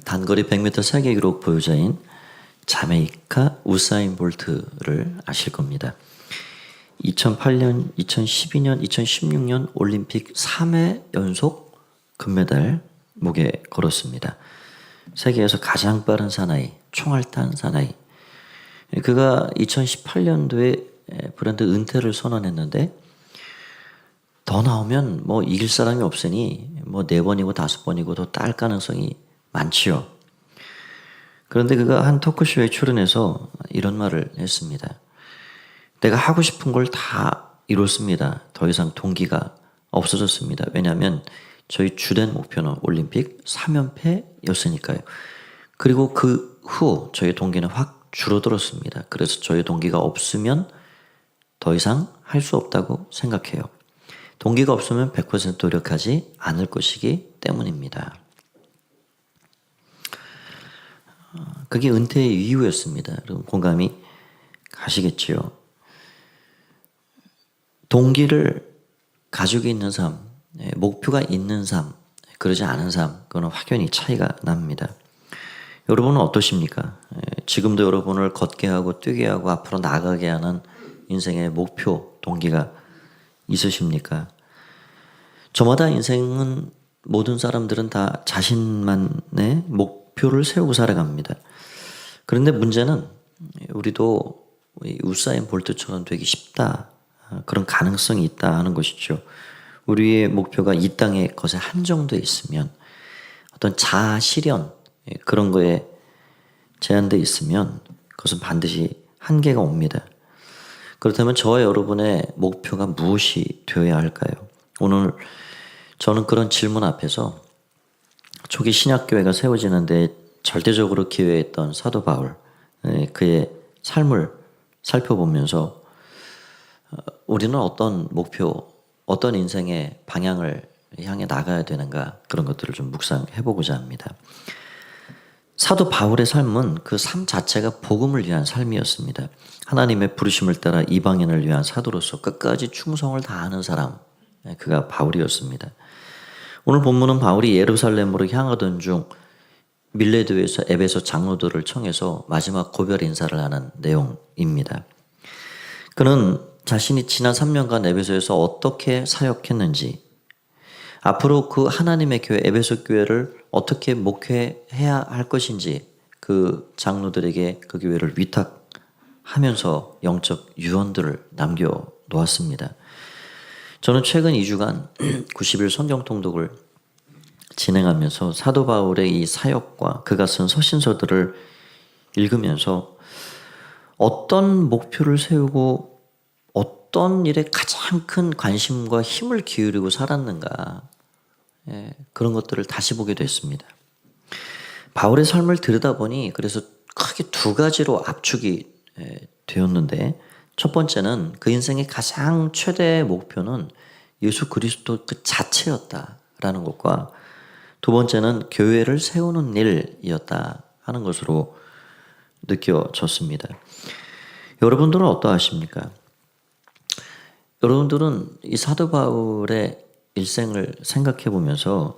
단거리 100m 세계 기록 보유자인 자메이카 우사인 볼트를 아실 겁니다. 2008년, 2012년, 2016년 올림픽 3회 연속 금메달 목에 걸었습니다. 세계에서 가장 빠른 사나이, 총알탄 사나이. 그가 2018년도에 브랜드 은퇴를 선언했는데 더 나오면 뭐 이길 사람이 없으니 뭐 4번이고 5번이고 더 딸 가능성이 많지요. 그런데 그가 한 토크쇼에 출연해서 이런 말을 했습니다. 내가 하고 싶은 걸 다 이뤘습니다. 더 이상 동기가 없어졌습니다. 왜냐하면 저희 주된 목표는 올림픽 3연패였으니까요. 그리고 그 후 저희 동기는 확 줄어들었습니다. 그래서 저희 동기가 없으면 더 이상 할 수 없다고 생각해요. 동기가 없으면 100% 노력하지 않을 것이기 때문입니다. 그게 은퇴 이후였습니다. 여러분 공감이 가시겠지요. 동기를 가지고 있는 삶, 목표가 있는 삶, 그러지 않은 삶, 그거는 확연히 차이가 납니다. 여러분은 어떠십니까? 지금도 여러분을 걷게 하고 뛰게 하고 앞으로 나가게 하는 인생의 목표, 동기가 있으십니까? 저마다 인생은 모든 사람들은 다 자신만의 목표를 세우고 살아갑니다. 그런데 문제는 우리도 우사인 볼트처럼 되기 쉽다. 그런 가능성이 있다 하는 것이죠. 우리의 목표가 이 땅의 것에 한정되어 있으면 어떤 자아 실현 그런 거에 제한되어 있으면 그것은 반드시 한계가 옵니다. 그렇다면 저와 여러분의 목표가 무엇이 되어야 할까요? 오늘 저는 그런 질문 앞에서 초기 신약교회가 세워지는데 절대적으로 기여했던 사도 바울 그의 삶을 살펴보면서 우리는 어떤 목표, 어떤 인생의 방향을 향해 나가야 되는가 그런 것들을 좀 묵상해 보고자 합니다. 사도 바울의 삶은 그 삶 자체가 복음을 위한 삶이었습니다. 하나님의 부르심을 따라 이방인을 위한 사도로서 끝까지 충성을 다하는 사람, 그가 바울이었습니다. 오늘 본문은 바울이 예루살렘으로 향하던 중 밀레도에서 에베소 장로들을 청해서 마지막 고별 인사를 하는 내용입니다. 그는 자신이 지난 3년간 에베소에서 어떻게 사역했는지, 앞으로 그 하나님의 교회 에베소 교회를 어떻게 목회해야 할 것인지 그 장로들에게 그 교회를 위탁하면서 영적 유언들을 남겨놓았습니다. 저는 최근 2주간 90일 성경 통독을 진행하면서 사도 바울의 이 사역과 그가 쓴 서신서들을 읽으면서 어떤 목표를 세우고 어떤 일에 가장 큰 관심과 힘을 기울이고 살았는가 그런 것들을 다시 보게 됐습니다. 바울의 삶을 들여다보니 그래서 크게 2가지로 압축이 되었는데 첫 번째는 그 인생의 가장 최대의 목표는 예수 그리스도 그 자체였다라는 것과 두 번째는 교회를 세우는 일이었다 하는 것으로 느껴졌습니다. 여러분들은 어떠하십니까? 여러분들은 이 사도 바울의 일생을 생각해 보면서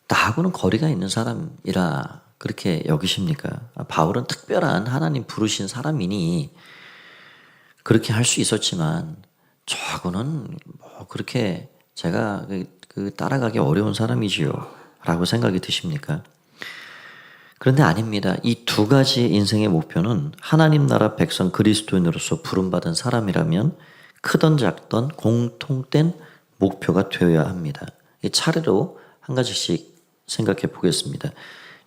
나하고는 거리가 있는 사람이라 그렇게 여기십니까? 바울은 특별한 하나님 부르신 사람이니 그렇게 할 수 있었지만 저하고는 뭐 그렇게 제가 따라가기 어려운 사람이지요 라고 생각이 드십니까? 그런데 아닙니다. 이 2가지 인생의 목표는 하나님 나라 백성 그리스도인으로서 부름받은 사람이라면 크던 작던 공통된 목표가 되어야 합니다. 차례로 한 가지씩 생각해 보겠습니다.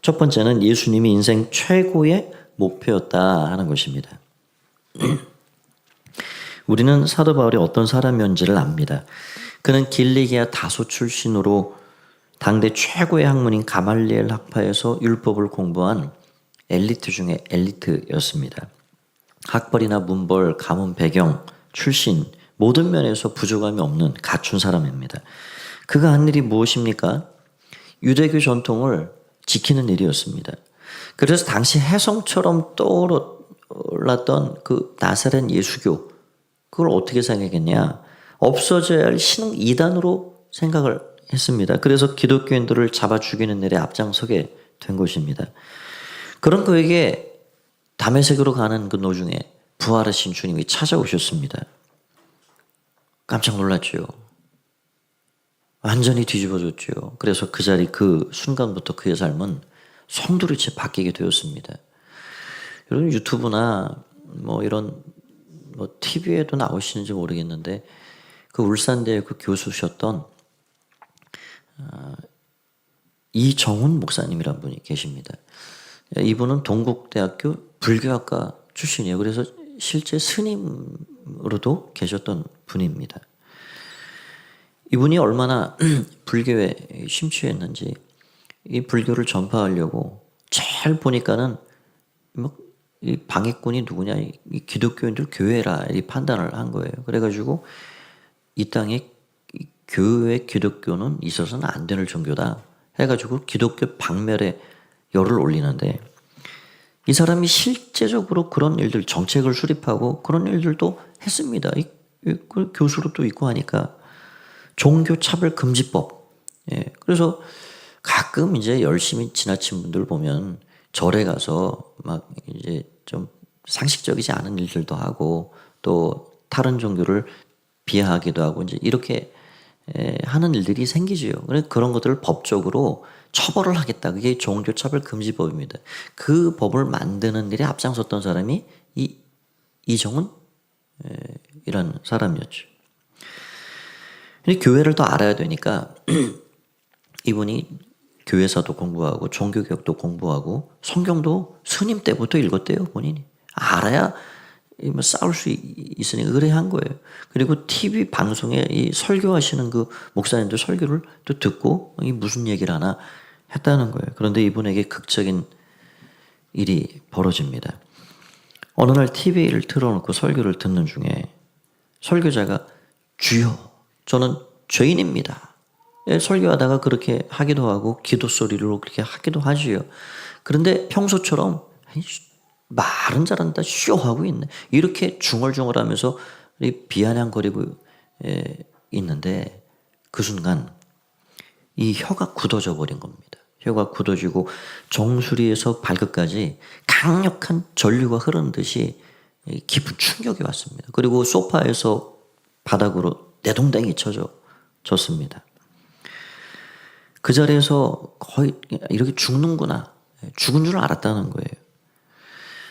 첫 번째는 예수님이 인생 최고의 목표였다 하는 것입니다. 우리는 사도 바울이 어떤 사람이었는지를 압니다. 그는 길리기아 다소 출신으로 당대 최고의 학문인 가말리엘 학파에서 율법을 공부한 엘리트 중에 엘리트였습니다. 학벌이나 문벌, 가문 배경, 출신 모든 면에서 부족함이 없는 갖춘 사람입니다. 그가 한 일이 무엇입니까? 유대교 전통을 지키는 일이었습니다. 그래서 당시 혜성처럼 떠올랐던 그 나사렛 예수교 그걸 어떻게 생각했냐? 없어져야 할 신흥 이단으로 생각을 했습니다. 그래서 기독교인들을 잡아 죽이는 일에 앞장서게 된 것입니다. 그런 그에게 다메섹으로 가는 그 도중에 부활하신 주님이 찾아오셨습니다. 깜짝 놀랐죠. 완전히 뒤집어졌죠. 그래서 그 자리 그 순간부터 그의 삶은 송두리째 바뀌게 되었습니다. 여러분 유튜브나 뭐 이런 뭐 TV에도 나오시는지 모르겠는데 그 울산대 그 교수셨던 이정훈 목사님이란 분이 계십니다. 이분은 동국대학교 불교학과 출신이에요. 그래서 실제 스님으로도 계셨던 분입니다. 이분이 얼마나 불교에 심취했는지 이 불교를 전파하려고 잘 보니까는 뭐 이 방해꾼이 누구냐, 이 기독교인들 교회라 이 판단을 한 거예요. 그래가지고 이 땅에 교회 기독교는 있어서는 안 되는 종교다 해가지고 기독교 박멸에 열을 올리는데 이 사람이 실제적으로 그런 일들 정책을 수립하고 그런 일들도 했습니다. 그 교수로 또 있고 하니까 종교차별금지법. 예, 그래서 가끔 이제 열심히 지나친 분들 보면 절에 가서 막 이제 좀 상식적이지 않은 일들도 하고 또 다른 종교를 비하하기도 하고 이제 이렇게 하는 일들이 생기지요. 그런 것들을 법적으로 처벌을 하겠다. 그게 종교차별금지법입니다. 그 법을 만드는 일에 앞장섰던 사람이 이정훈 이라는 사람이었죠. 교회를 더 알아야 되니까 이분이 교회사도 공부하고 종교개혁도 공부하고 성경도 스님 때부터 읽었대요. 본인이. 알아야 뭐 싸울 수 있으니 의뢰한 거예요. 그리고 TV 방송에 이 설교하시는 그 목사님들 설교를 또 듣고 이 무슨 얘기를 하나 했다는 거예요. 그런데 이분에게 극적인 일이 벌어집니다. 어느 날 TV를 틀어놓고 설교를 듣는 중에 설교자가 주여 저는 죄인입니다. 설교하다가 그렇게 하기도 하고 기도 소리로 그렇게 하기도 하지요. 그런데 평소처럼 말은 잘한다 쇼하고 있네. 이렇게 중얼중얼하면서 비아냥거리고 있는데 그 순간 이 혀가 굳어져 버린 겁니다. 혀가 굳어지고 정수리에서 발끝까지 강력한 전류가 흐르는 듯이 깊은 충격이 왔습니다. 그리고 소파에서 바닥으로 내동댕이 쳐졌습니다. 그 자리에서 거의 이렇게 죽는구나. 죽은 줄 알았다는 거예요.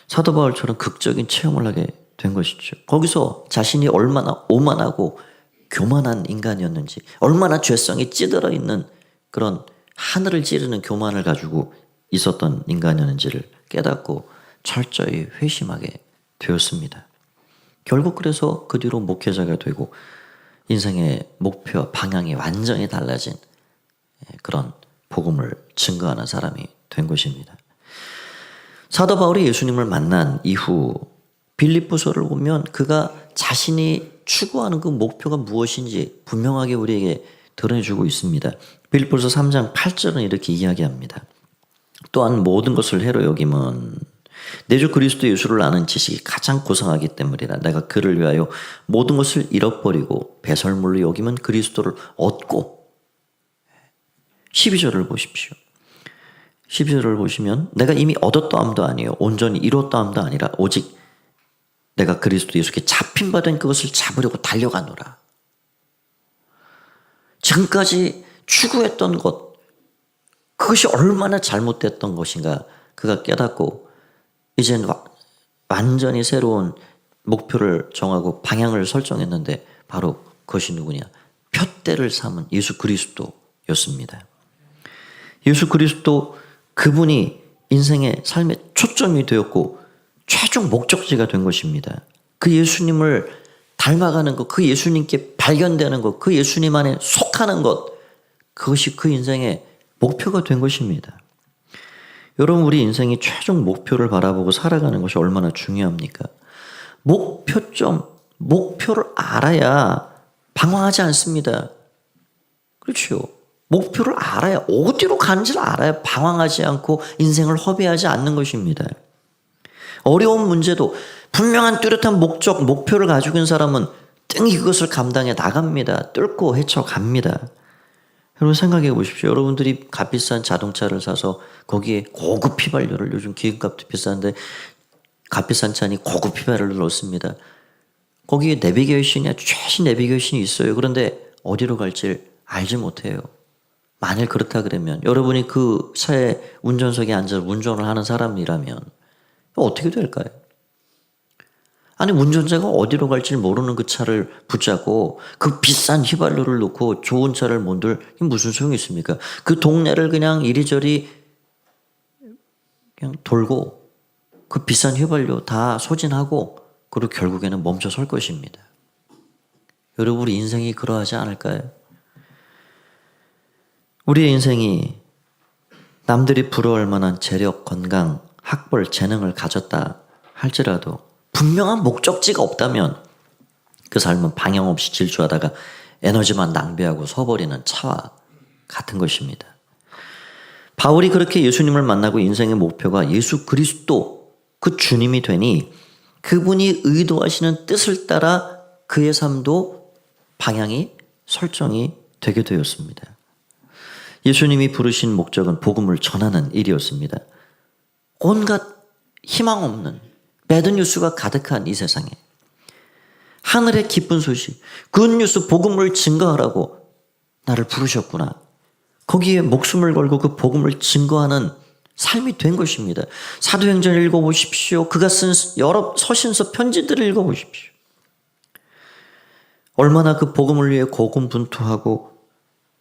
사도 바울처럼 극적인 체험을 하게 된 것이죠. 거기서 자신이 얼마나 오만하고 교만한 인간이었는지, 얼마나 죄성이 찌들어 있는 그런 하늘을 찌르는 교만을 가지고 있었던 인간이었는지를 깨닫고 철저히 회심하게 되었습니다. 결국 그래서 그 뒤로 목회자가 되고 인생의 목표, 방향이 완전히 달라진 그런 복음을 증거하는 사람이 된 것입니다. 사도 바울이 예수님을 만난 이후 빌립보서를 보면 그가 자신이 추구하는 그 목표가 무엇인지 분명하게 우리에게 드러내주고 있습니다. 빌립보서 3장 8절은 이렇게 이야기합니다. 또한 모든 것을 해로 여김은 내 주 그리스도 예수를 아는 지식이 가장 고상하기 때문이라. 내가 그를 위하여 모든 것을 잃어버리고 배설물로 여기면 그리스도를 얻고. 12절을 보십시오. 12절을 보시면 내가 이미 얻었다함도 아니요 온전히 이뤘다함도 아니라 오직 내가 그리스도 예수께 잡힌 바 된 그것을 잡으려고 달려가노라. 지금까지 추구했던 것, 그것이 얼마나 잘못됐던 것인가 그가 깨닫고 이제는 완전히 새로운 목표를 정하고 방향을 설정했는데 바로 그것이 누구냐? 푯대를 삼은 예수 그리스도였습니다. 예수 그리스도 그분이 인생의 삶의 초점이 되었고 최종 목적지가 된 것입니다. 그 예수님을 닮아가는 것, 그 예수님께 발견되는 것, 그 예수님 안에 속하는 것, 그것이 그 인생의 목표가 된 것입니다. 여러분, 우리 인생이 최종 목표를 바라보고 살아가는 것이 얼마나 중요합니까? 목표점, 목표를 알아야 방황하지 않습니다. 그렇죠. 목표를 알아야, 어디로 가는지를 알아야 방황하지 않고 인생을 허비하지 않는 것입니다. 어려운 문제도 분명한 뚜렷한 목적, 목표를 가지고 있는 사람은 뜬히 그것을 감당해 나갑니다. 뚫고 헤쳐갑니다. 여러분 생각해 보십시오. 여러분들이 값비싼 자동차를 사서 거기에 고급 휘발유를, 요즘 기름값도 비싼데 값비싼 차니 고급 휘발유를 넣습니다. 거기에 내비게이션이야 최신 내비게이션이 있어요. 그런데 어디로 갈지 알지 못해요. 만일 그렇다 그러면 여러분이 그 차의 운전석에 앉아서 운전을 하는 사람이라면 어떻게 될까요? 아니 운전자가 어디로 갈지 모르는 그 차를 붙잡고 그 비싼 휘발유를 넣고 좋은 차를 몬들 무슨 소용이 있습니까? 그 동네를 그냥 이리저리 그냥 돌고 그 비싼 휘발유 다 소진하고 그리고 결국에는 멈춰 설 것입니다. 여러분 우리 인생이 그러하지 않을까요? 우리의 인생이 남들이 부러워할 만한 재력, 건강, 학벌, 재능을 가졌다 할지라도 분명한 목적지가 없다면 그 삶은 방향 없이 질주하다가 에너지만 낭비하고 서버리는 차와 같은 것입니다. 바울이 그렇게 예수님을 만나고 인생의 목표가 예수 그리스도 그 주님이 되니 그분이 의도하시는 뜻을 따라 그의 삶도 방향이 설정이 되게 되었습니다. 예수님이 부르신 목적은 복음을 전하는 일이었습니다. 온갖 희망 없는 배드뉴스가 가득한 이 세상에 하늘의 기쁜 소식, 굿뉴스 복음을 증거하라고 나를 부르셨구나. 거기에 목숨을 걸고 그 복음을 증거하는 삶이 된 것입니다. 사도행전을 읽어보십시오. 그가 쓴 여러 서신서 편지들을 읽어보십시오. 얼마나 그 복음을 위해 고군분투하고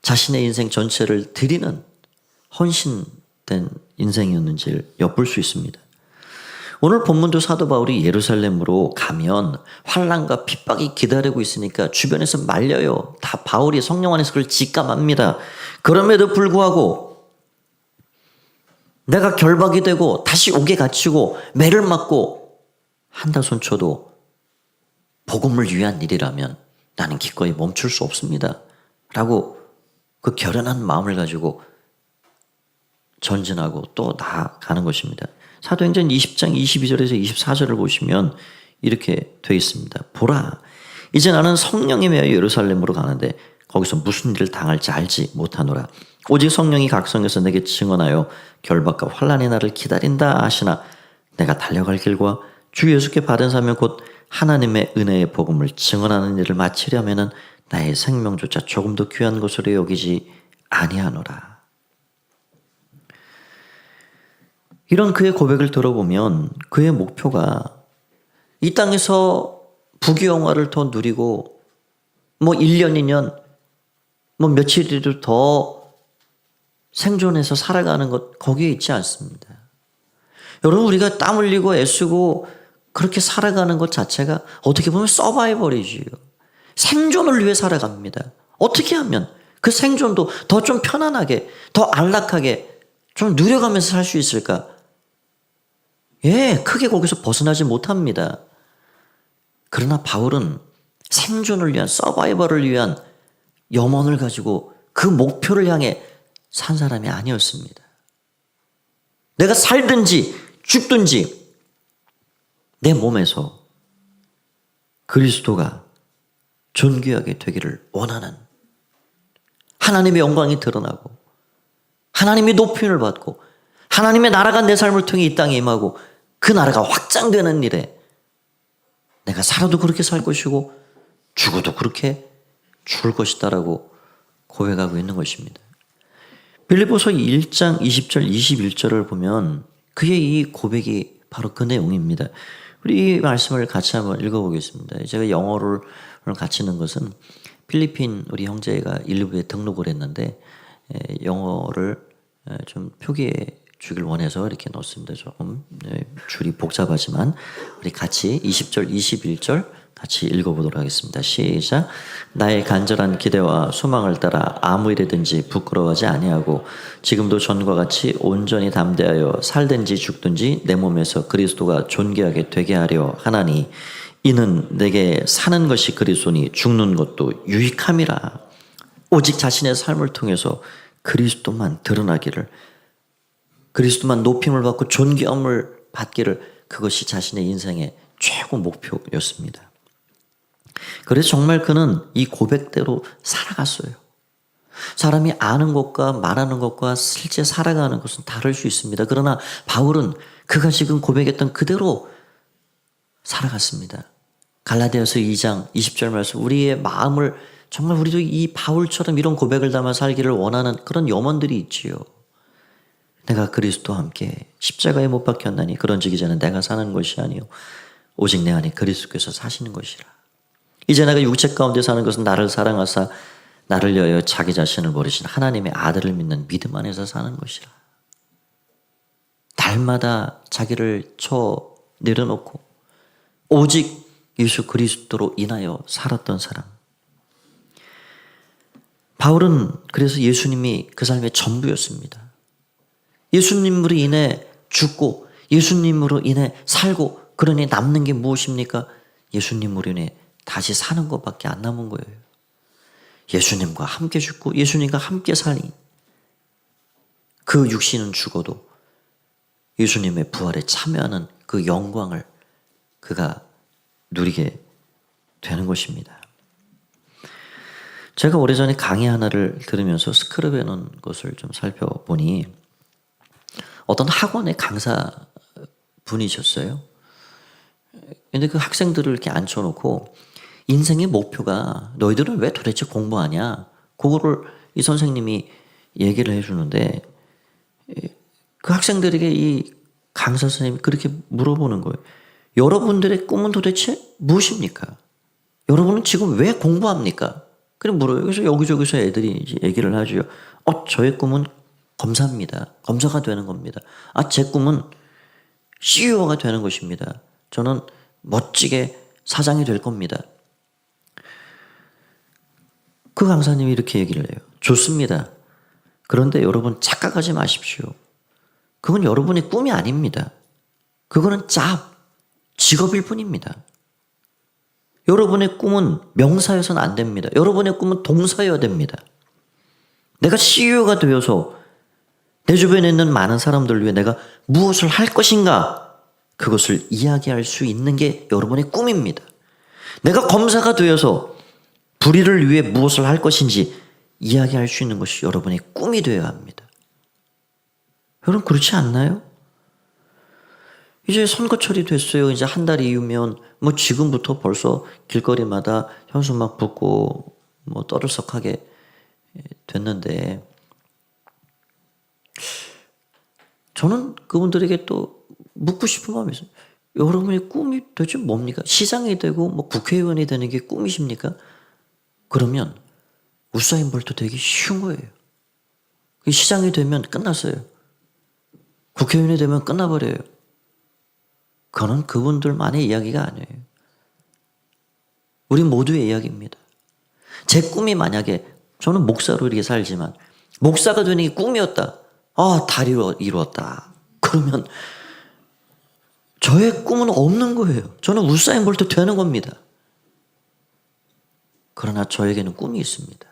자신의 인생 전체를 드리는 헌신된 인생이었는지를 엿볼 수 있습니다. 오늘 본문도 사도 바울이 예루살렘으로 가면 환난과 핍박이 기다리고 있으니까 주변에서 말려요. 다 바울이 성령 안에서 그걸 직감합니다. 그럼에도 불구하고 내가 결박이 되고 다시 옥에 갇히고 매를 맞고 한다손 쳐도 복음을 위한 일이라면 나는 기꺼이 멈출 수 없습니다. 라고 그 결연한 마음을 가지고 전진하고 또 나아가는 것입니다. 사도행전 20장 22절에서 24절을 보시면 이렇게 되어 있습니다. 보라, 이제 나는 성령에 매여 예루살렘으로 가는데 거기서 무슨 일을 당할지 알지 못하노라. 오직 성령이 각성해서 내게 증언하여 결박과 환난의 날을 기다린다 하시나 내가 달려갈 길과 주 예수께 받은 사명 곧 하나님의 은혜의 복음을 증언하는 일을 마치려면은 나의 생명조차 조금도 귀한 것으로 여기지 아니하노라. 이런 그의 고백을 들어보면 그의 목표가 이 땅에서 부귀영화를 더 누리고 1년, 2년, 며칠이라도 더 생존해서 살아가는 것 거기에 있지 않습니다. 여러분 우리가 땀 흘리고 애쓰고 그렇게 살아가는 것 자체가 어떻게 보면 서바이벌이지요. 생존을 위해 살아갑니다. 어떻게 하면 그 생존도 더 좀 편안하게, 더 안락하게 좀 누려가면서 살 수 있을까? 크게 거기서 벗어나지 못합니다. 그러나 바울은 생존을 위한, 서바이벌을 위한 염원을 가지고 그 목표를 향해 산 사람이 아니었습니다. 내가 살든지 죽든지 내 몸에서 그리스도가 존귀하게 되기를 원하는, 하나님의 영광이 드러나고 하나님의 높임을 받고 하나님의 나라가 내 삶을 통해 이 땅에 임하고 그 나라가 확장되는 일에 내가 살아도 그렇게 살 것이고 죽어도 그렇게 죽을 것이다라고 고백하고 있는 것입니다. 빌립보서 1장 20절 21절을 보면 그의 이 고백이 바로 그 내용입니다. 우리 이 말씀을 같이 한번 읽어보겠습니다. 제가 영어를 같이 넣은 것은 필리핀 우리 형제가 일부에 등록을 했는데 영어를 좀 표기해 주길 원해서 이렇게 넣었습니다. 조금 줄이 복잡하지만 우리 같이 20절 21절 같이 읽어보도록 하겠습니다. 시작. 나의 간절한 기대와 소망을 따라 아무 일이든지 부끄러워하지 아니하고 지금도 전과 같이 온전히 담대하여 살든지 죽든지 내 몸에서 그리스도가 존귀하게 되게 하려 하나니 이는 내게 사는 것이 그리스도니 죽는 것도 유익함이라. 오직 자신의 삶을 통해서 그리스도만 드러나기를, 그리스도만 높임을 받고 존귀함을 받기를, 그것이 자신의 인생의 최고 목표였습니다. 그래서 정말 그는 이 고백대로 살아갔어요. 사람이 아는 것과 말하는 것과 실제 살아가는 것은 다를 수 있습니다. 그러나 바울은 그가 지금 고백했던 그대로 살아갔습니다. 갈라디아서 2장 20절 말씀, 우리의 마음을 정말 우리도 이 바울처럼 이런 고백을 담아 살기를 원하는 그런 염원들이 있지요. 내가 그리스도와 함께 십자가에 못 박혔나니 그런즉 이제는 내가 사는 것이 아니요 오직 내 안에 그리스도께서 사시는 것이라. 이제 내가 육체 가운데 사는 것은 나를 사랑하사 나를 위하여 자기 자신을 버리신 하나님의 아들을 믿는 믿음 안에서 사는 것이라. 날마다 자기를 내려놓고 오직 예수 그리스도로 인하여 살았던 사람. 바울은 그래서 예수님이 그 삶의 전부였습니다. 예수님으로 인해 죽고 예수님으로 인해 살고, 그러니 남는 게 무엇입니까? 예수님으로 인해 다시 사는 것밖에 안 남은 거예요. 예수님과 함께 죽고 예수님과 함께 살니 그 육신은 죽어도 예수님의 부활에 참여하는 그 영광을 그가 누리게 되는 것입니다. 제가 오래전에 강의 하나를 들으면서 스크랩해 놓은 것을 좀 살펴보니 어떤 학원의 강사 분이셨어요. 근데 그 학생들을 이렇게 앉혀놓고 인생의 목표가 너희들은 왜 도대체 공부하냐? 그거를 이 선생님이 얘기를 해주는데 그 학생들에게 이 강사 선생님이 그렇게 물어보는 거예요. 여러분들의 꿈은 도대체 무엇입니까? 여러분은 지금 왜 공부합니까? 그래 물어요. 그래서 여기저기서 애들이 이제 얘기를 하죠. 저의 꿈은 검사입니다. 검사가 되는 겁니다. 제 꿈은 CEO가 되는 것입니다. 저는 멋지게 사장이 될 겁니다. 그 강사님이 이렇게 얘기를 해요. 좋습니다. 그런데 여러분 착각하지 마십시오. 그건 여러분의 꿈이 아닙니다. 그거는 직업일 뿐입니다. 여러분의 꿈은 명사여서는 안 됩니다. 여러분의 꿈은 동사여야 됩니다. 내가 CEO가 되어서 내 주변에 있는 많은 사람들을 위해 내가 무엇을 할 것인가, 그것을 이야기할 수 있는 게 여러분의 꿈입니다. 내가 검사가 되어서 불의를 위해 무엇을 할 것인지 이야기할 수 있는 것이 여러분의 꿈이 되어야 합니다. 여러분 그렇지 않나요? 이제 선거철이 됐어요. 이제 한 달 이후면 지금부터 벌써 길거리마다 현수막 붙고 떠들썩하게 됐는데, 저는 그분들에게 또 묻고 싶은 마음이 있어요. 여러분의 꿈이 도대체 뭡니까? 시장이 되고 국회의원이 되는 게 꿈이십니까? 그러면 우사인 볼트 되기 쉬운 거예요. 시장이 되면 끝났어요. 국회의원이 되면 끝나버려요. 그건 그분들만의 이야기가 아니에요. 우리 모두의 이야기입니다. 제 꿈이 만약에 저는 목사로 이렇게 살지만 목사가 되는 게 꿈이었다. 다 이루었다. 그러면 저의 꿈은 없는 거예요. 저는 우사인 볼트 되는 겁니다. 그러나 저에게는 꿈이 있습니다.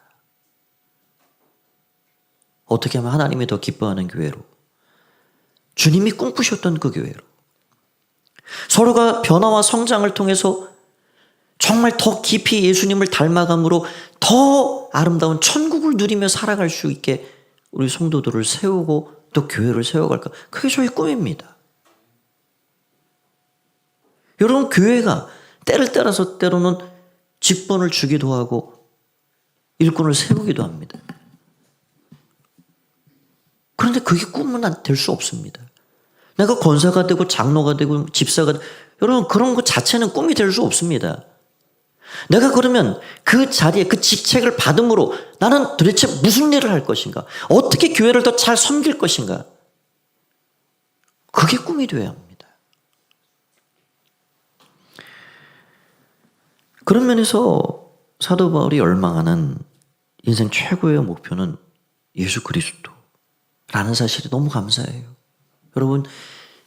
어떻게 하면 하나님이 더 기뻐하는 교회로, 주님이 꿈꾸셨던 그 교회로, 서로가 변화와 성장을 통해서 정말 더 깊이 예수님을 닮아감으로 더 아름다운 천국을 누리며 살아갈 수 있게 우리 성도들을 세우고 또 교회를 세워갈까, 그게 저의 꿈입니다. 여러분, 교회가 때를 따라서 때로는 직분을 주기도 하고 일꾼을 세우기도 합니다. 그런데 그게 꿈은 될 수 없습니다. 내가 권사가 되고 장로가 되고 집사가 되고, 여러분 그런 것 자체는 꿈이 될 수 없습니다. 내가 그러면 그 자리에 그 직책을 받음으로 나는 도대체 무슨 일을 할 것인가? 어떻게 교회를 더 잘 섬길 것인가? 그게 꿈이 되어야 합니다. 그런 면에서 사도 바울이 열망하는 인생 최고의 목표는 예수 그리스도라는 사실이 너무 감사해요. 여러분,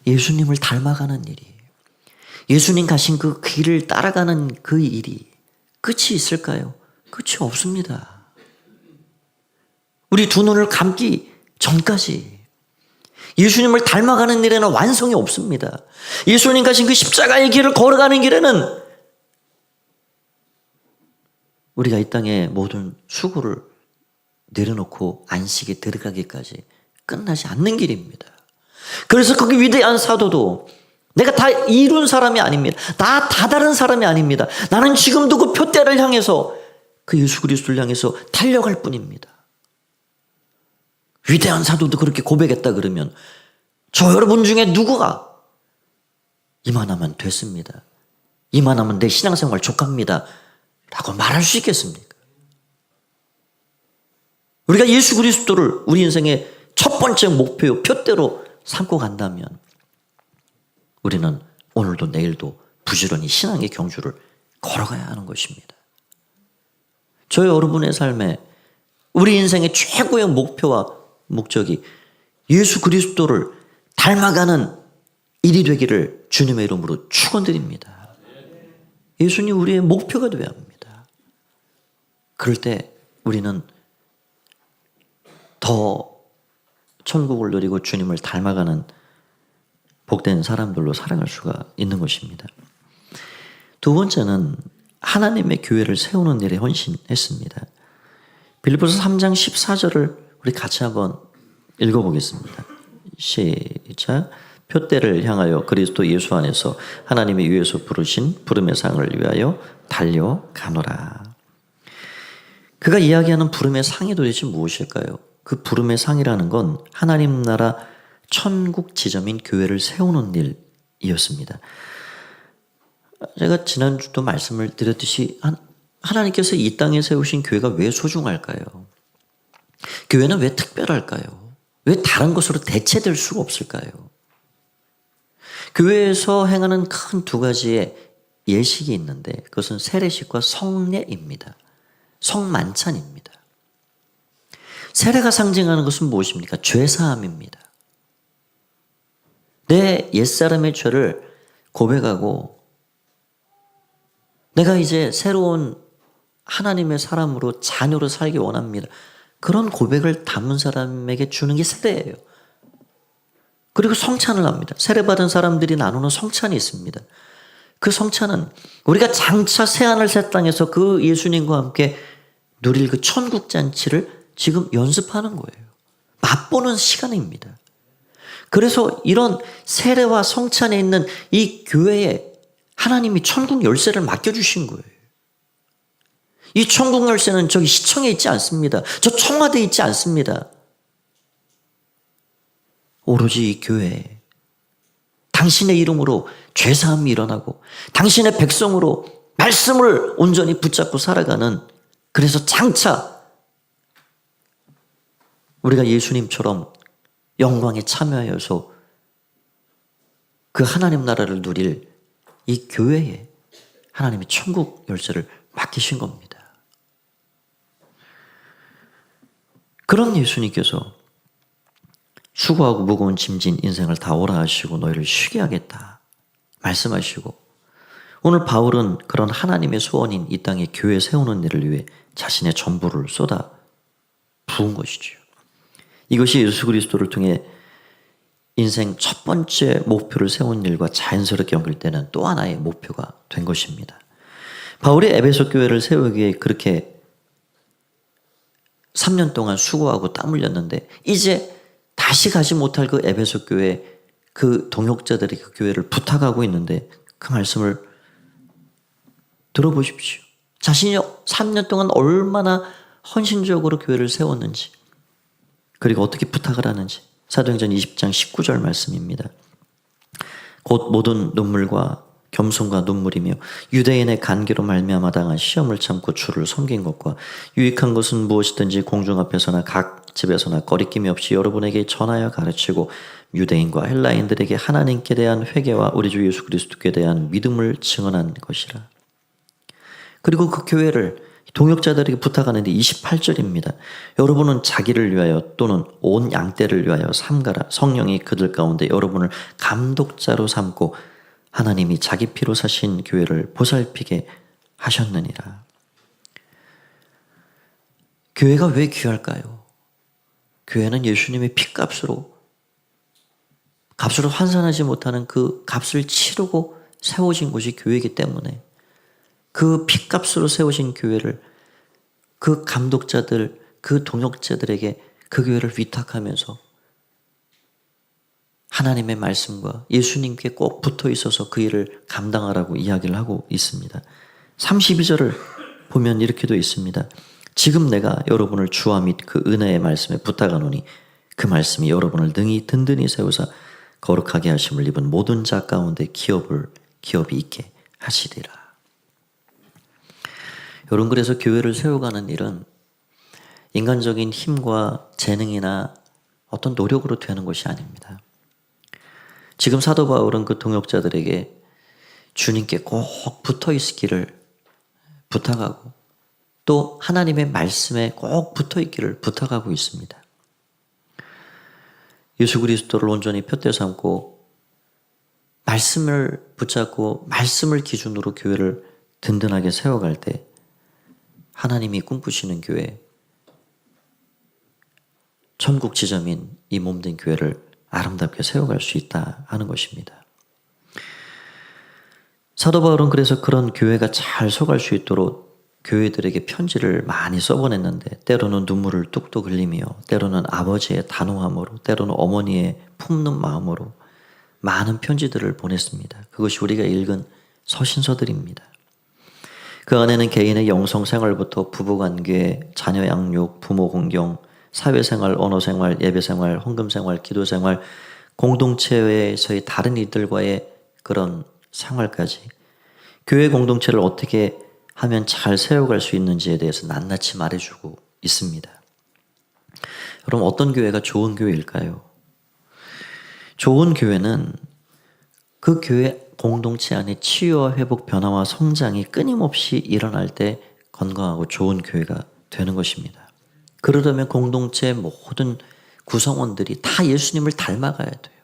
예수님을 닮아가는 일이에요. 예수님 가신 그 길을 따라가는 그 일이 끝이 있을까요? 끝이 없습니다. 우리 두 눈을 감기 전까지 예수님을 닮아가는 일에는 완성이 없습니다. 예수님 가신 그 십자가의 길을 걸어가는 길에는 우리가 이 땅의 모든 수고를 내려놓고 안식에 들어가기까지 끝나지 않는 길입니다. 그래서 그 위대한 사도도 내가 다 이룬 사람이 아닙니다. 다 다른 사람이 아닙니다. 나는 지금도 그 표대를 향해서 그 예수 그리스도를 향해서 달려갈 뿐입니다. 위대한 사도도 그렇게 고백했다 그러면 저 여러분 중에 누구가 이만하면 됐습니다. 이만하면 내 신앙생활 족합니다. 라고 말할 수 있겠습니까? 우리가 예수 그리스도를 우리 인생의 첫 번째 목표, 표대로 삼고 간다면 우리는 오늘도 내일도 부지런히 신앙의 경주를 걸어가야 하는 것입니다. 저 여러분의 삶에 우리 인생의 최고의 목표와 목적이 예수 그리스도를 닮아가는 일이 되기를 주님의 이름으로 축원드립니다. 예수님 우리의 목표가 되어야 합니다. 그럴 때 우리는 더 천국을 누리고 주님을 닮아가는 복된 사람들로 살아갈 수가 있는 것입니다. 두 번째는 하나님의 교회를 세우는 일에 헌신했습니다. 빌립보서 3장 14절을 우리 같이 한번 읽어보겠습니다. 시작. 표대를 향하여 그리스도 예수 안에서 하나님의 위에서 부르신 부름의 상을 위하여 달려가노라. 그가 이야기하는 부름의 상이 도대체 무엇일까요? 그 부름의 상이라는 건 하나님 나라 천국 지점인 교회를 세우는 일이었습니다. 제가 지난주도 말씀을 드렸듯이 하나님께서 이 땅에 세우신 교회가 왜 소중할까요? 교회는 왜 특별할까요? 왜 다른 것으로 대체될 수가 없을까요? 교회에서 행하는 큰 두 가지의 예식이 있는데 그것은 세례식과 성례입니다. 성만찬입니다. 세례가 상징하는 것은 무엇입니까? 죄사함입니다. 내 옛사람의 죄를 고백하고 내가 이제 새로운 하나님의 사람으로 자녀로 살기 원합니다. 그런 고백을 담은 사람에게 주는 게 세례예요. 그리고 성찬을 합니다. 세례받은 사람들이 나누는 성찬이 있습니다. 그 성찬은 우리가 장차 새하늘 새 땅에서 그 예수님과 함께 누릴 그 천국 잔치를 지금 연습하는 거예요. 맛보는 시간입니다. 그래서 이런 세례와 성찬에 있는 이 교회에 하나님이 천국 열쇠를 맡겨주신 거예요. 이 천국 열쇠는 저기 시청에 있지 않습니다. 저 청와대에 있지 않습니다. 오로지 이 교회에 당신의 이름으로 죄사함이 일어나고 당신의 백성으로 말씀을 온전히 붙잡고 살아가는, 그래서 장차 우리가 예수님처럼 영광에 참여하여서 그 하나님 나라를 누릴 이 교회에 하나님이 천국 열쇠를 맡기신 겁니다. 그런 예수님께서 수고하고 무거운 짐진 인생을 다 오라 하시고 너희를 쉬게 하겠다 말씀하시고, 오늘 바울은 그런 하나님의 소원인 이 땅에 교회 세우는 일을 위해 자신의 전부를 쏟아 부은 것이죠. 이것이 예수 그리스도를 통해 인생 첫 번째 목표를 세운 일과 자연스럽게 연결되는 또 하나의 목표가 된 것입니다. 바울이 에베소 교회를 세우기에 그렇게 3년 동안 수고하고 땀 흘렸는데 이제 다시 가지 못할 그 에베소 교회, 그 동역자들이 그 교회를 부탁하고 있는데 그 말씀을 들어보십시오. 자신이 3년 동안 얼마나 헌신적으로 교회를 세웠는지, 그리고 어떻게 부탁을 하는지. 사도행전 20장 19절 말씀입니다. 곧 모든 눈물과 겸손과 눈물이며 유대인의 간계로 말미암아 당한 시험을 참고 주를 섬긴 것과 유익한 것은 무엇이든지 공중 앞에서나 각 집에서나 거리낌이 없이 여러분에게 전하여 가르치고 유대인과 헬라인들에게 하나님께 대한 회개와 우리 주 예수 그리스도께 대한 믿음을 증언한 것이라. 그리고 그 교회를 동역자들에게 부탁하는데 28절입니다. 여러분은 자기를 위하여 또는 온 양떼를 위하여 삼가라. 성령이 그들 가운데 여러분을 감독자로 삼고 하나님이 자기 피로 사신 교회를 보살피게 하셨느니라. 교회가 왜 귀할까요? 교회는 예수님의 피값으로 환산하지 못하는 그 값을 치르고 세워진 곳이 교회이기 때문에 그 피값으로 세워진 교회를 그 감독자들, 그 동역자들에게 그 교회를 위탁하면서 하나님의 말씀과 예수님께 꼭 붙어 있어서 그 일을 감당하라고 이야기를 하고 있습니다. 32절을 보면 이렇게 되어 있습니다. 지금 내가 여러분을 주와 및 그 은혜의 말씀에 부탁하노니 그 말씀이 여러분을 능히 든든히 세우사 거룩하게 하심을 입은 모든 자 가운데 기업이 있게 하시리라. 여러분, 그래서 교회를 세워가는 일은 인간적인 힘과 재능이나 어떤 노력으로 되는 것이 아닙니다. 지금 사도 바울은 그 동역자들에게 주님께 꼭 붙어 있기를 부탁하고 또 하나님의 말씀에 꼭 붙어 있기를 부탁하고 있습니다. 예수 그리스도를 온전히 푯대 삼고 말씀을 붙잡고 말씀을 기준으로 교회를 든든하게 세워갈 때 하나님이 꿈꾸시는 교회, 천국 지점인 이 몸된 교회를 아름답게 세워갈 수 있다 하는 것입니다. 사도 바울은 그래서 그런 교회가 잘 서갈 수 있도록 교회들에게 편지를 많이 써보냈는데 때로는 눈물을 뚝뚝 흘리며 때로는 아버지의 단호함으로 때로는 어머니의 품는 마음으로 많은 편지들을 보냈습니다. 그것이 우리가 읽은 서신서들입니다. 그 안에는 개인의 영성생활부터 부부관계, 자녀 양육, 부모 공경, 사회생활, 언어생활, 예배생활, 헌금생활, 기도생활, 공동체에서의 다른 이들과의 그런 생활까지 교회 공동체를 어떻게 하면 잘 세워갈 수 있는지에 대해서 낱낱이 말해주고 있습니다. 그럼 어떤 교회가 좋은 교회일까요? 좋은 교회는 그 교회 공동체 안에 치유와 회복, 변화와 성장이 끊임없이 일어날 때 건강하고 좋은 교회가 되는 것입니다. 그러려면 공동체 모든 구성원들이 다 예수님을 닮아가야 돼요.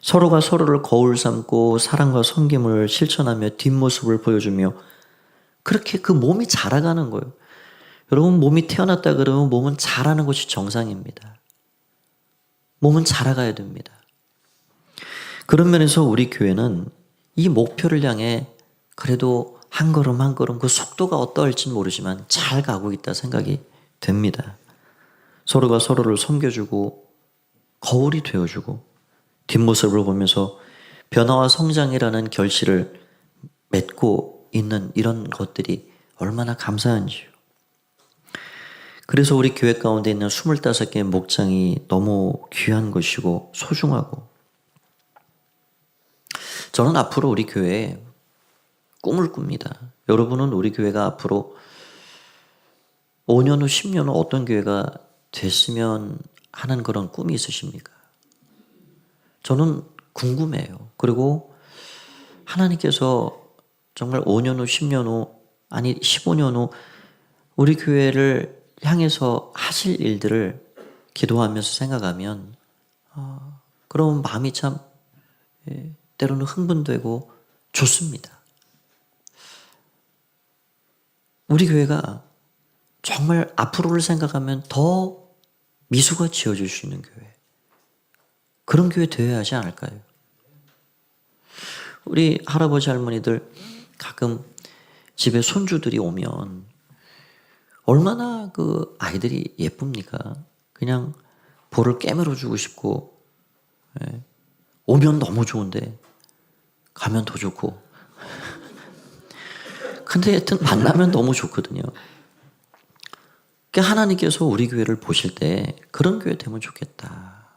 서로가 서로를 거울 삼고 사랑과 섬김을 실천하며 뒷모습을 보여주며 그렇게 그 몸이 자라가는 거예요. 여러분, 몸이 태어났다 그러면 몸은 자라는 것이 정상입니다. 몸은 자라가야 됩니다. 그런 면에서 우리 교회는 이 목표를 향해 그래도 한 걸음 한 걸음 그 속도가 어떠할지는 모르지만 잘 가고 있다 생각이 됩니다. 서로가 서로를 섬겨주고 거울이 되어주고 뒷모습을 보면서 변화와 성장이라는 결실을 맺고 있는 이런 것들이 얼마나 감사한지요. 그래서 우리 교회 가운데 있는 25개의 목장이 너무 귀한 것이고 소중하고 저는 앞으로 우리 교회에 꿈을 꿉니다. 여러분은 우리 교회가 앞으로 5년 후, 10년 후 어떤 교회가 됐으면 하는 그런 꿈이 있으십니까? 저는 궁금해요. 그리고 하나님께서 정말 5년 후, 10년 후, 아니 15년 후 우리 교회를 향해서 하실 일들을 기도하면서 생각하면 그런 마음이 참 때로는 흥분되고 좋습니다. 우리 교회가 정말 앞으로를 생각하면 더 미소가 지어질 수 있는 교회, 그런 교회 되어야 하지 않을까요? 우리 할아버지 할머니들 가끔 집에 손주들이 오면 얼마나 그 아이들이 예쁩니까? 그냥 볼을 깨물어 주고 싶고, 오면 너무 좋은데 가면 더 좋고 근데 하여튼 만나면 너무 좋거든요. 그러니까 하나님께서 우리 교회를 보실 때 그런 교회 되면 좋겠다.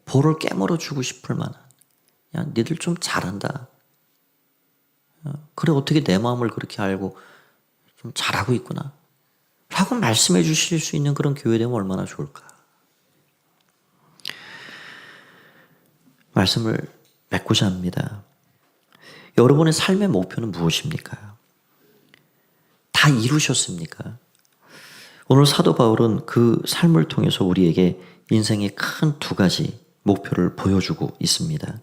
볼을 깨물어 주고 싶을 만한, 야 니들 좀 잘한다. 그래 어떻게 내 마음을 그렇게 알고 좀 잘하고 있구나 라고 말씀해 주실 수 있는 그런 교회 되면 얼마나 좋을까. 말씀을 맺고자 합니다. 여러분의 삶의 목표는 무엇입니까? 다 이루셨습니까? 오늘 사도 바울은 그 삶을 통해서 우리에게 인생의 큰 두 가지 목표를 보여주고 있습니다.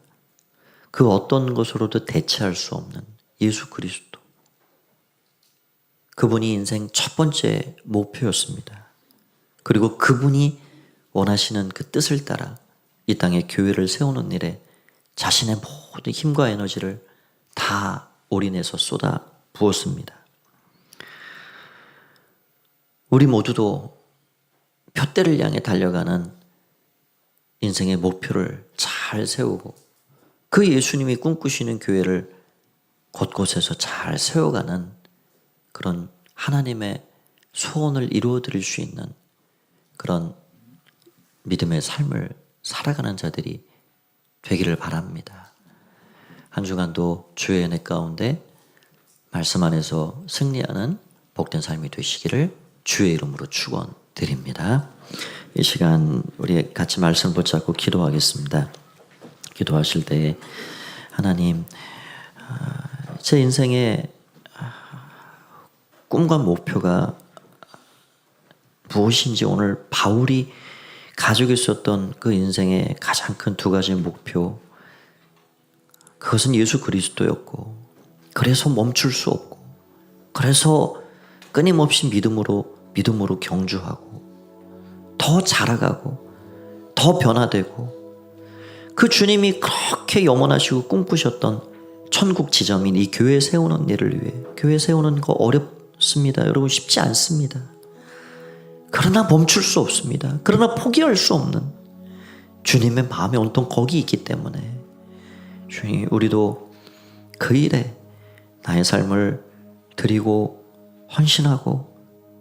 그 어떤 것으로도 대체할 수 없는 예수 그리스도. 그분이 인생 첫 번째 목표였습니다. 그리고 그분이 원하시는 그 뜻을 따라 이 땅에 교회를 세우는 일에 자신의 모든 힘과 에너지를 다 올인해서 쏟아 부었습니다. 우리 모두도 푯대를 향해 달려가는 인생의 목표를 잘 세우고 그 예수님이 꿈꾸시는 교회를 곳곳에서 잘 세워가는 그런 하나님의 소원을 이루어 드릴 수 있는 그런 믿음의 삶을 살아가는 자들이 되기를 바랍니다. 한 주간도 주의 은혜 가운데 말씀 안에서 승리하는 복된 삶이 되시기를 주의 이름으로 축원드립니다. 이 시간 우리 같이 말씀 붙잡고 기도하겠습니다. 기도하실 때 하나님, 제 인생의 꿈과 목표가 무엇인지 오늘 바울이 가지고 있었던 그 인생의 가장 큰 두 가지 목표, 그것은 예수 그리스도였고, 그래서 멈출 수 없고, 그래서 끊임없이 믿음으로 경주하고 더 자라가고 더 변화되고, 그 주님이 그렇게 영원하시고 꿈꾸셨던 천국 지점인 이 교회 세우는 일을 위해, 교회 세우는 거 어렵습니다. 여러분, 쉽지 않습니다. 그러나 멈출 수 없습니다. 그러나 포기할 수 없는 주님의 마음이 온통 거기 있기 때문에 주님, 우리도 그 일에 나의 삶을 드리고 헌신하고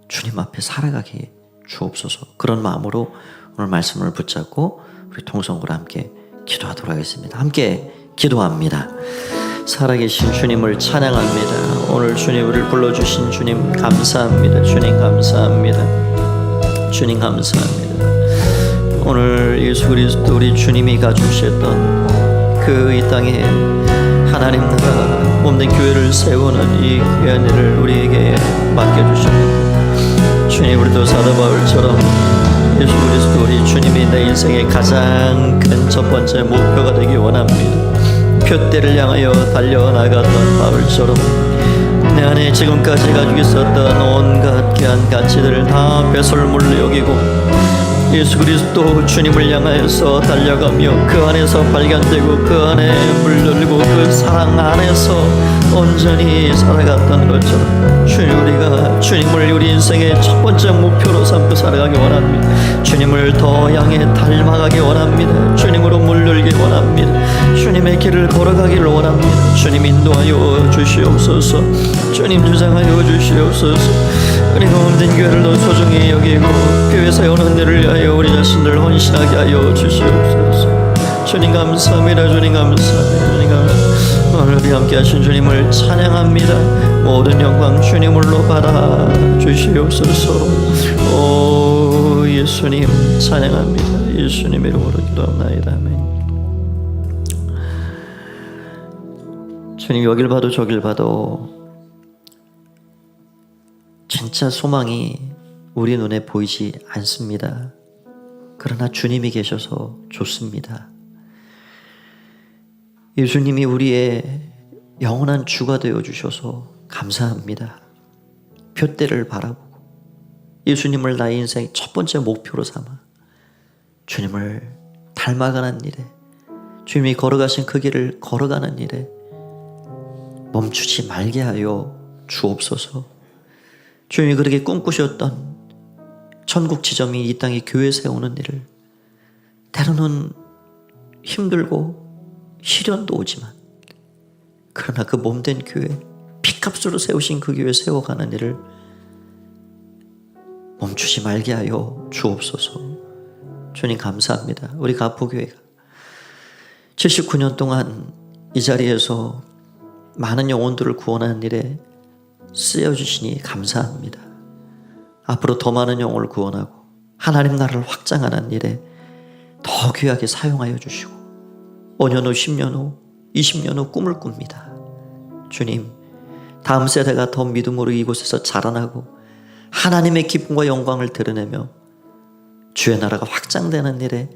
주님 앞에 살아가게 주옵소서. 그런 마음으로 오늘 말씀을 붙잡고 우리 통성으로 함께 기도하도록 하겠습니다. 함께 기도합니다. 살아계신 주님을 찬양합니다. 오늘 주님 우리를 불러주신 주님 감사합니다. 주님 감사합니다. 주님 감사합니다. 오늘 예수 그리스도 우리 주님이 가주셨던 그 이 땅에 하나님 나라 몸된 교회를 세우는 이 귀한 일을 우리에게 맡겨주셨는데, 주님, 우리도 사도 바울처럼 예수 그리스도 우리 주님이 내 인생의 가장 큰 첫 번째 목표가 되기 원합니다. 푯대를 향하여 달려나갔던 바울처럼 내 안에 지금까지 가지고 있었던 온갖 귀한 가치들을 다 배설물로 여기고 예수 그리스도 주님을 향하여서 달려가며 그 안에서 발견되고 그 안에 물들고 그 사랑 안에서 온전히 살아갔던 것처럼 주님, 우리가 주님을 우리 인생의 첫 번째 목표로 삼고 살아가기 원합니다. 주님을 더 향해 닮아가기 원합니다. 주님으로 물들기 원합니다. 주님의 길을 걸어가기를 원합니다. 주님 인도하여 주시옵소서. 주님 주장하여 주시옵소서. 그리고 몸된 교회를 더 소중히 여기고 교회 세우는 데를 위하여 우리 자신들 헌신하게 하여 주시옵소서. 주님 감사합니다. 주님 감사합니다. 주님 감사합니다. 오늘 우리 함께 하신 주님을 찬양합니다. 모든 영광 주님으로 받아 주시옵소서. 오 예수님 찬양합니다. 예수님 이름으로 기도합나이다. 아멘. 주님, 여길 봐도 저길 봐도 진짜 소망이 우리 눈에 보이지 않습니다. 그러나 주님이 계셔서 좋습니다. 예수님이 우리의 영원한 주가 되어 주셔서 감사합니다. 푯대를 바라보고 예수님을 나의 인생의 첫 번째 목표로 삼아 주님을 닮아가는 일에, 주님이 걸어가신 그 길을 걸어가는 일에 멈추지 말게 하여 주옵소서. 주님이 그렇게 꿈꾸셨던 천국 지점이 이 땅에 교회 세우는 일을, 때로는 힘들고 시련도 오지만 그러나 그 몸된 교회, 피값으로 세우신 그 교회 세워가는 일을 멈추지 말게 하여 주옵소서. 주님 감사합니다. 우리 가포교회가 79년 동안 이 자리에서 많은 영혼들을 구원하는 일에 쓰여주시니 감사합니다. 앞으로 더 많은 영혼을 구원하고 하나님 나라를 확장하는 일에 더 귀하게 사용하여 주시고 5년 후, 10년 후, 20년 후 꿈을 꿉니다. 주님, 다음 세대가 더 믿음으로 이곳에서 자라나고 하나님의 기쁨과 영광을 드러내며 주의 나라가 확장되는 일에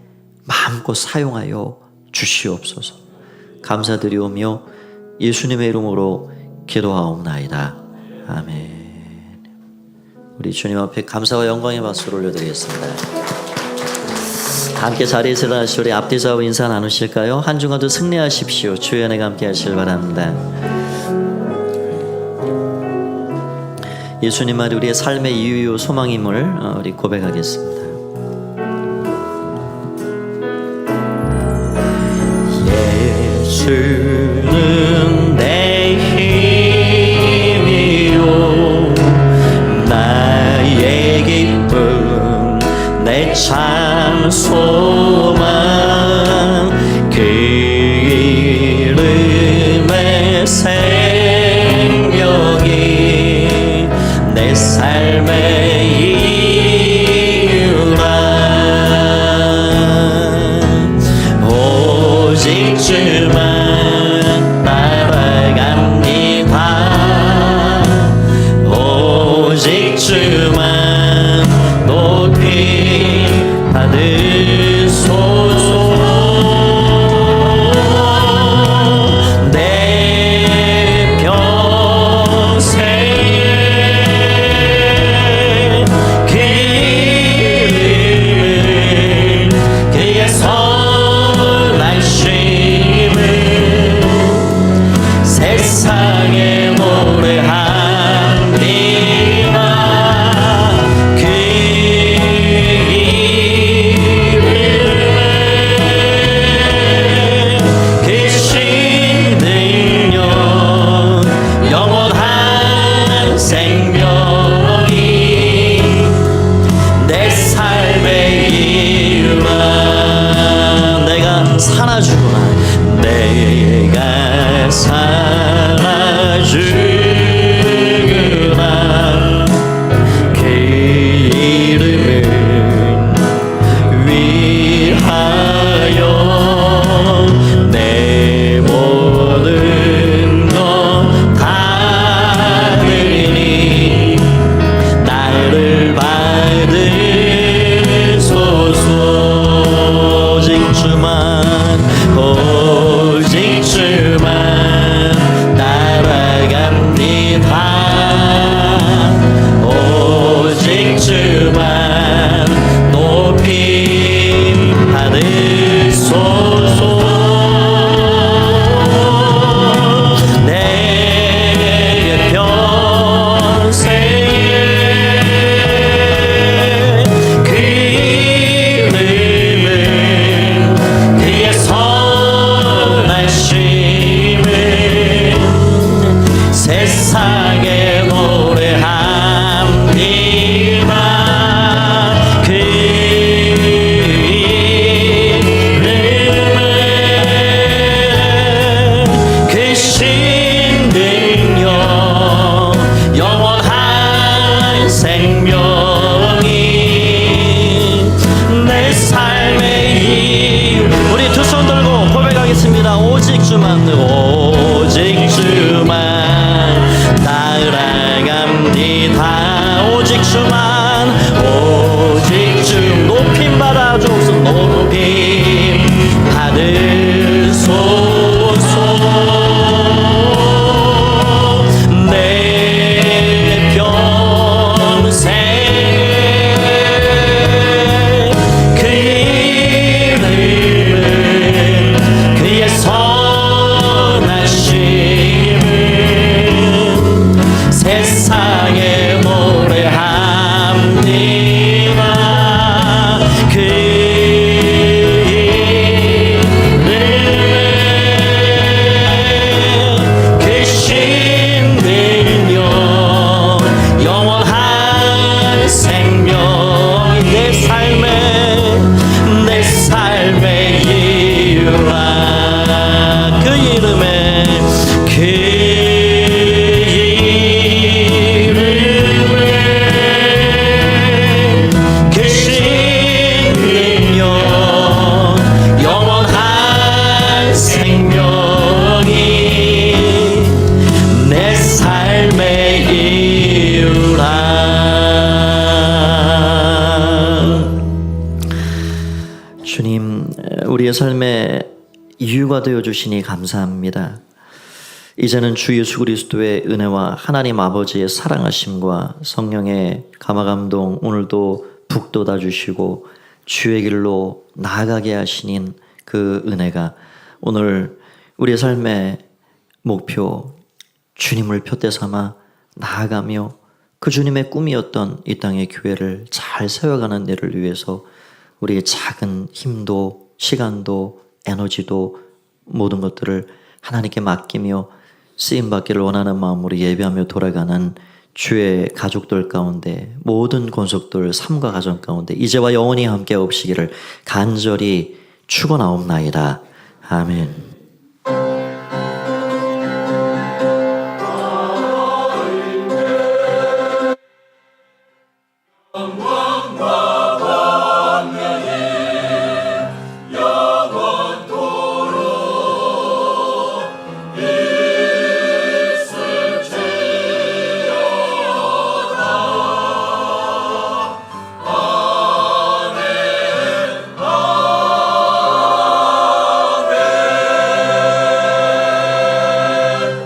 마음껏 사용하여 주시옵소서. 감사드리오며 예수님의 이름으로 기도하옵나이다. 아멘. 우리 주님 앞에 감사와 영광의 박수를 올려드리겠습니다. 함께 자리에서 일어나시고 우리 앞뒤 좌우 인사 나누실까요? 한 주간도 승리하십시오. 주의 은혜가 함께 하시길 바랍니다. 예수님만이 우리의 삶의 이유요 소망임을 우리 고백하겠습니다. 예수는 내 힘이요 나의 기쁨 내 참 소망 그 이름의 생명이 내 삶의 이유라 오직 주만 따라갑니다 오직 주만 높이 받으소서 내 평생에 그 이름을 그의 선하심을 세상에 노래합니다 그 이름에 계신 능력 영원한 생명이 내 삶의 이유라 내가 살아주구나 내가 살아주구나 그 이름을 위하여 내 모든 것 다 드리니 나를 받으소서 오직 주만 따라갑니다 오직 주만 높이 받으소서 내 평생에 그 이름을 그의 선하심을 세상에 노래합니다 그 이름을 크신 능력 영원한 생명이 내 삶의 이유 우리 두 손 들고 고백하겠습니다 오직 주만 따라갑니다 오직 주 높임 받아 주옵소서 높임 받으소서 내 평생에 그 이름을 그의 선하심을 세상에 노래합니다 그 이름을 계신 능력 영원한 생명이 내 삶의 이유라 그 이름에 계신 능력 영원한 생명이 내 삶의 이유라 주님 우리의 삶의 이유가 되어주시니 감사합니다 이제는 주 예수 그리스도의 은혜와 하나님 아버지의 사랑하심과 성령의 감화감동 오늘도 북돋아 주시고 주의 길로 나아가게 하시는 그 은혜가 오늘 우리의 삶의 목표 주님을 표대 삼아 나아가며 그 주님의 꿈이었던 이 땅의 교회를 잘 세워가는 일을 위해서 우리의 작은 힘도 시간도 에너지도 모든 것들을 하나님께 맡기며 쓰임받기를 원하는 마음으로 예배하며 돌아가는 주의 가족들 가운데 모든 권속들 삶과 가정 가운데 이제와 영원히 함께 없시기를 간절히 축원하옵나이다. 아멘. Come